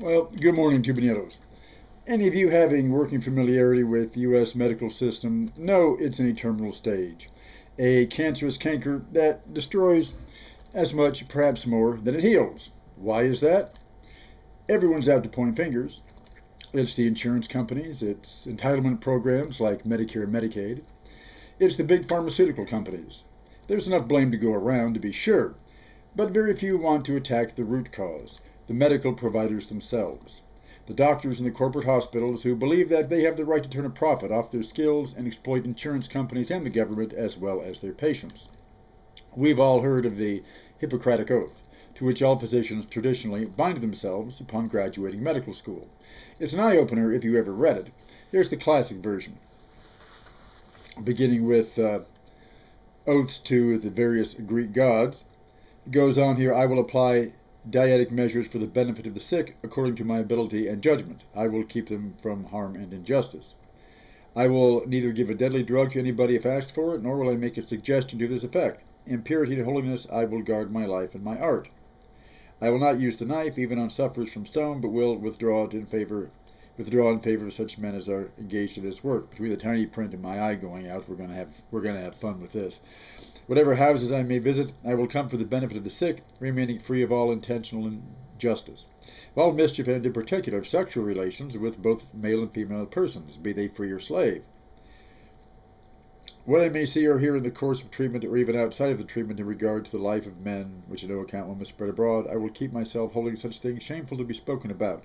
Well, good morning, Cubaneros. Any of you having working familiarity with the U.S. medical system know it's in a terminal stage. A cancerous canker that destroys as much, perhaps more, than it heals. Why is that? Everyone's out to point fingers. It's the insurance companies, it's entitlement programs like Medicare and Medicaid, it's the big pharmaceutical companies. There's enough blame to go around, to be sure, but very few want to attack the root cause, the medical providers themselves. The doctors in the corporate hospitals who believe that they have the right to turn a profit off their skills and exploit insurance companies and the government as well as their patients. We've all heard of the Hippocratic Oath, to which all physicians traditionally bind themselves upon graduating medical school. It's an eye-opener if you ever read it. Here's the classic version, beginning with oaths to the various Greek gods. It goes on here, I will apply dietic measures for the benefit of the sick according to my ability and judgment. I will keep them from harm and injustice. I will neither give a deadly drug to anybody if asked for it, nor will I make a suggestion to this effect. In purity and holiness I will guard my life and my art. I will not use the knife, even on sufferers from stone, but will withdraw in favor of such men as are engaged in this work. Between the tiny print and my eye going out, we're going to have fun with this. Whatever houses I may visit, I will come for the benefit of the sick, remaining free of all intentional injustice, of all mischief, and in particular of sexual relations with both male and female persons, be they free or slave. What I may see or hear in the course of treatment, or even outside of the treatment, in regard to the life of men, which in no account will spread abroad, I will keep myself holding such things shameful to be spoken about.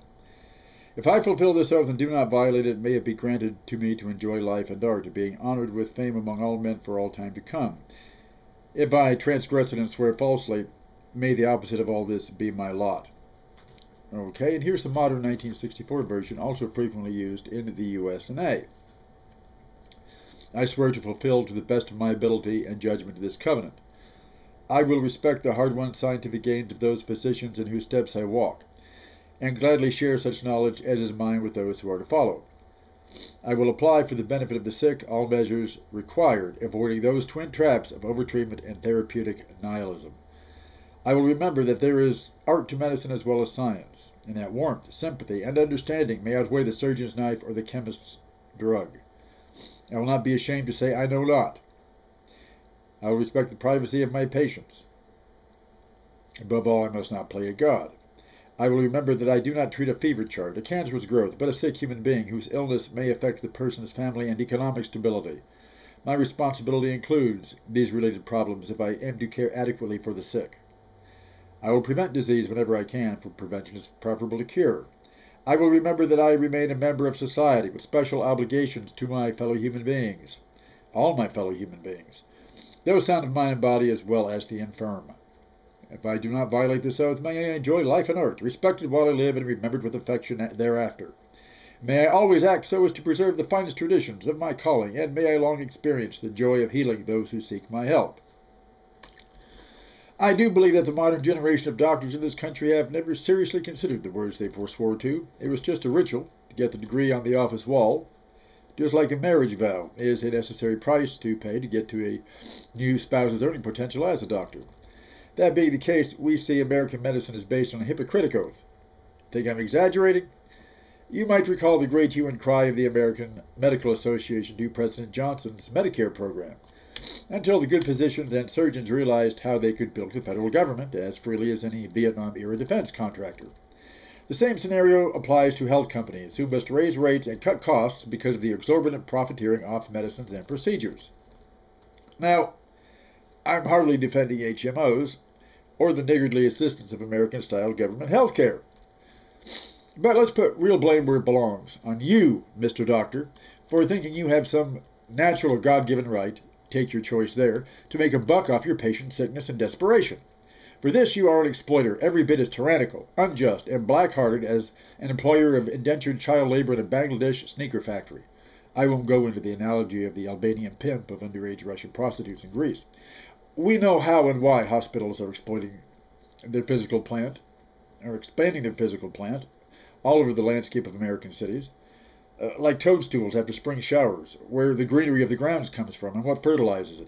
If I fulfill this oath and do not violate it, may it be granted to me to enjoy life and art, being honored with fame among all men for all time to come. If I transgress it and swear falsely, may the opposite of all this be my lot. Okay, and here's the modern 1964 version, also frequently used in the USA. I swear to fulfill to the best of my ability and judgment this covenant. I will respect the hard-won scientific gains of those physicians in whose steps I walk, and gladly share such knowledge as is mine with those who are to follow. I will apply for the benefit of the sick all measures required, avoiding those twin traps of overtreatment and therapeutic nihilism. I will remember that there is art to medicine as well as science, and that warmth, sympathy, and understanding may outweigh the surgeon's knife or the chemist's drug. I will not be ashamed to say I know not. I will respect the privacy of my patients. Above all, I must not play a god. I will remember that I do not treat a fever chart, a cancerous growth, but a sick human being whose illness may affect the person's family and economic stability. My responsibility includes these related problems if I aim to care adequately for the sick. I will prevent disease whenever I can, for prevention is preferable to cure. I will remember that I remain a member of society with special obligations to my fellow human beings, all my fellow human beings, those sound of mind and body as well as the infirm. If I do not violate this oath, may I enjoy life and art, respected while I live and remembered with affection thereafter. May I always act so as to preserve the finest traditions of my calling, and may I long experience the joy of healing those who seek my help. I do believe that the modern generation of doctors in this country have never seriously considered the words they forswore to. It was just a ritual to get the degree on the office wall. Just like a marriage vow is a necessary price to pay to get to a new spouse's earning potential as a doctor. That being the case, we see American medicine is based on a Hippocratic Oath. Think I'm exaggerating? You might recall the great hue and cry of the American Medical Association to President Johnson's Medicare program, until the good physicians and surgeons realized how they could bilk the federal government as freely as any Vietnam-era defense contractor. The same scenario applies to health companies, who must raise rates and cut costs because of the exorbitant profiteering off medicines and procedures. Now, I'm hardly defending HMOs or the niggardly assistance of American-style government health care. But let's put real blame where it belongs, on you, Mr. Doctor, for thinking you have some natural or God-given right, take your choice there, to make a buck off your patient's sickness and desperation. For this you are an exploiter, every bit as tyrannical, unjust, and black-hearted as an employer of indentured child labor in a Bangladesh sneaker factory. I won't go into the analogy of the Albanian pimp of underage Russian prostitutes in Greece. We know how and why hospitals are expanding their physical plant all over the landscape of American cities, like toadstools after spring showers, where the greenery of the grounds comes from and what fertilizes it.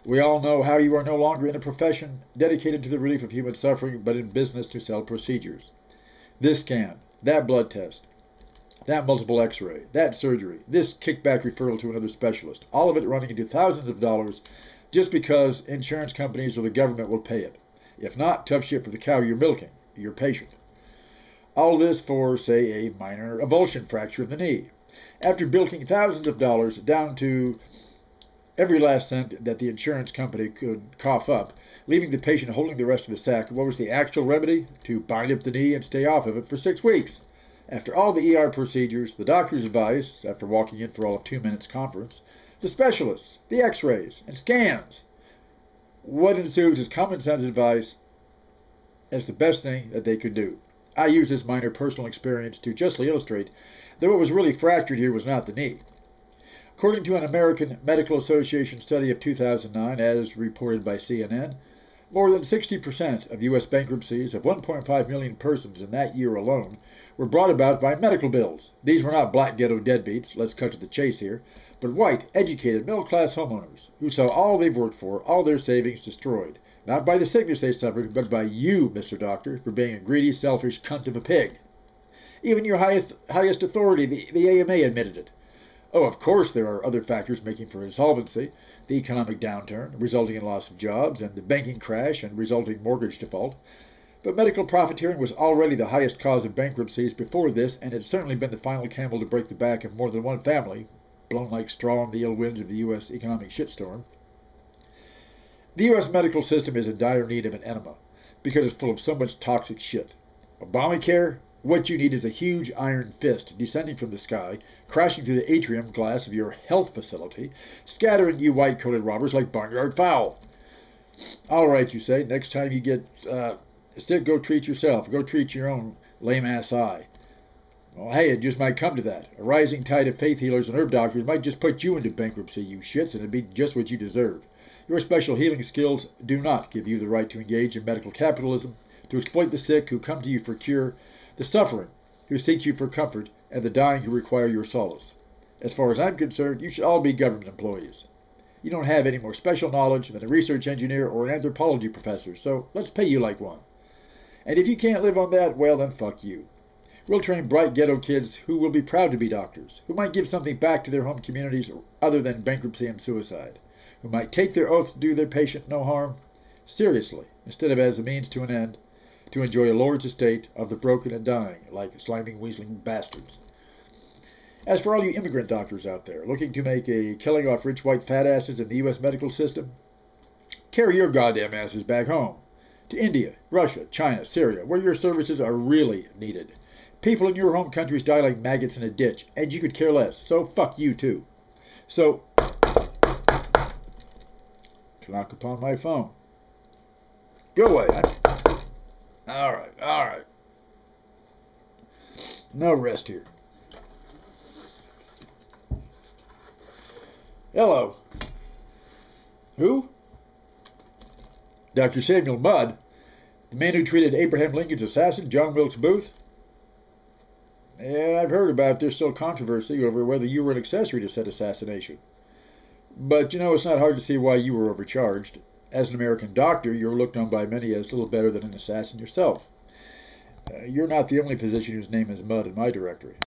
We all know how you are no longer in a profession dedicated to the relief of human suffering, but in business to sell procedures. This can, that blood test, that multiple x-ray, that surgery, this kickback referral to another specialist, all of it running into thousands of dollars just because insurance companies or the government will pay it. If not, tough shit for the cow you're milking, your patient. All this for, say, a minor avulsion fracture of the knee. After bilking thousands of dollars down to every last cent that the insurance company could cough up, leaving the patient holding the rest of the sack, what was the actual remedy? To bind up the knee and stay off of it for 6 weeks. After all the ER procedures, the doctor's advice, after walking in for all of 2 minutes conference, the specialists, the x-rays, and scans, what ensues is common sense advice as the best thing that they could do. I use this minor personal experience to justly illustrate that what was really fractured here was not the knee. According to an American Medical Association study of 2009, as reported by CNN, more than 60% of U.S. bankruptcies of 1.5 million persons in that year alone were brought about by medical bills. These were not black ghetto deadbeats, let's cut to the chase here, but white, educated, middle-class homeowners who saw all they've worked for, all their savings destroyed. Not by the sickness they suffered, but by you, Mr. Doctor, for being a greedy, selfish cunt of a pig. Even your highest authority, the AMA, admitted it. Oh, of course there are other factors making for insolvency. The economic downturn, resulting in loss of jobs, and the banking crash and resulting mortgage default. But medical profiteering was already the highest cause of bankruptcies before this, and had certainly been the final camel to break the back of more than one family, blown like straw in the ill winds of the U.S. economic shitstorm. The U.S. medical system is in dire need of an enema, because it's full of so much toxic shit. Obamacare? What you need is a huge iron fist descending from the sky, crashing through the atrium glass of your health facility, scattering you white-coated robbers like barnyard fowl. All right, you say, next time you get sick, go treat yourself. Go treat your own lame-ass eye. Well, hey, it just might come to that. A rising tide of faith healers and herb doctors might just put you into bankruptcy, you shits, and it'd be just what you deserve. Your special healing skills do not give you the right to engage in medical capitalism, to exploit the sick who come to you for cure, the suffering who seek you for comfort, and the dying who require your solace. As far as I'm concerned, you should all be government employees. You don't have any more special knowledge than a research engineer or an anthropology professor, so let's pay you like one. And if you can't live on that, well then fuck you. We'll train bright ghetto kids who will be proud to be doctors, who might give something back to their home communities other than bankruptcy and suicide, who might take their oath to do their patient no harm, seriously, instead of as a means to an end, to enjoy a lord's estate of the broken and dying, like sliming, weaseling bastards. As for all you immigrant doctors out there looking to make a killing off rich white fat asses in the U.S. medical system, carry your goddamn asses back home, to India, Russia, China, Syria, where your services are really needed. People in your home countries die like maggots in a ditch, and you could care less, so fuck you too. So, knock upon my phone. Go away. All right. No rest here. Hello. Who? Dr. Samuel Mudd, the man who treated Abraham Lincoln's assassin, John Wilkes Booth? Yeah, I've heard about it. There's still controversy over whether you were an accessory to said assassination. But, it's not hard to see why you were overcharged. As an American doctor, you're looked on by many as little better than an assassin yourself. You're not the only physician whose name is Mudd in my directory.